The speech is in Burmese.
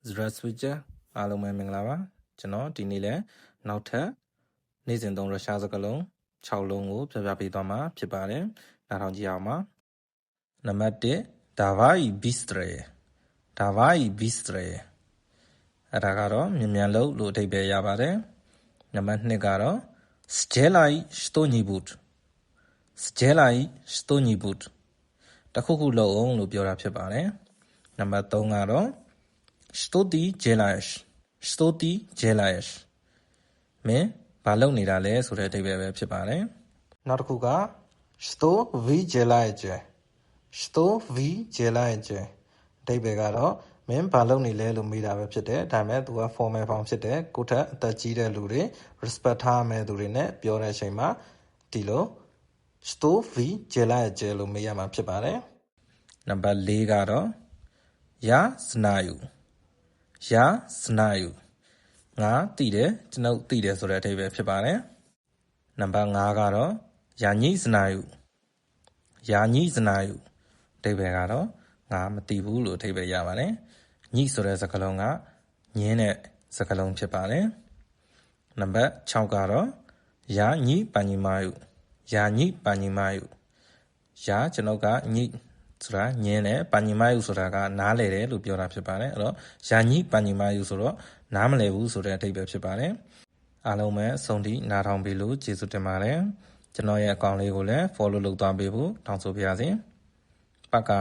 Здравствуйте, အားလုံးပဲမင်္ဂလာပါကျွန်တော်ဒီနေ့လဲနောက်ထပ်နေ့စဉ်သုံးရုရှားစကားလုံး6လုံးကိုပြပြပေးသွားမှာဖြစ်ပါတယ်နားထောင်ကြည့်အောင်ပါနံပါတ်1 Давай быстрее Давай быстрее အဲ့ဒါကတော့မြန်လို့အဓိပ္ပာယ်ရပါတယ်နံပါတ်2ကတော့ Сделай что-нибудь Сделай что-нибудь တခုခုလုပ်အောင်လို့ပြောတာဖြစ်ပါတယ်နံပါတ်3ကတော့ Что ты делаешь? Что ты делаешь? မင်းဘာလုပ်နေတာလဲဆိုတဲ့အဓိပ္ပာယ်ပဲဖြစ်ပါတယ်နောက်တစ်ခုက Что вы делаете? Что вы делаете? အဓိပ္ပာယ်ကတော့မင်းဘာလုပ်နေလဲလို့မေးတာပဲဖြစ်တယ်ဒါပေမဲ့သူက formal form ဖြစ်တယ်ကိုယ့်ထက်အသက်ကြီးတဲ့လူတွေ respect ထားမဲ့သူတွေနဲ့ပြောတဲ့အချိန်မှာဒီလို Что вы делаете လို့မေးရမှာဖြစ်ပါတယ်နံပါတ်4ကတော့ Я знаю Я знаю ငါသိတယ်ကျွန်ုပ်သိတယ်ဆိုတဲ့အဓိပ္ပာယ်ဖြစ်ပါတယ်နံပါတ်5ကတော့ Я не знаю Я не знаю အဓိပ္ပာယ်ကတော့ငါမသိဘူးလို့အဓိပ္ပာယ်ရပါတယ်ညိဆိုတဲ့စကားလုံးကညင်းတဲ့စကားလုံးဖြစ်ပါတယ်နံပါတ်6ကတော့ Я не понимаю Я не понимаю Я ကျွန်ုပ်ကညိဆိုတာညင်းတယ်ပါညီမယူဆိုတာကနားလေတယ်လို့ပြောတာဖြစ်ပါတယ်အဲ့တော့ယာညိပါညီမယူဆိုတော့နားမလည်ဘူးဆိုတဲ့အဓိပ္ပာယ်ဖြစ်ပါတယ်အားလုံးပဲအဆုံးထိနားထောင်ပေးလို့ကျေးဇူးတင်ပါတယ်ကျွန်တော်ရဲ့အကောင့်လေးကိုလည်း follow လုပ်သွားပေးဖို့တောင်းဆိုပါရစေပက္ကာ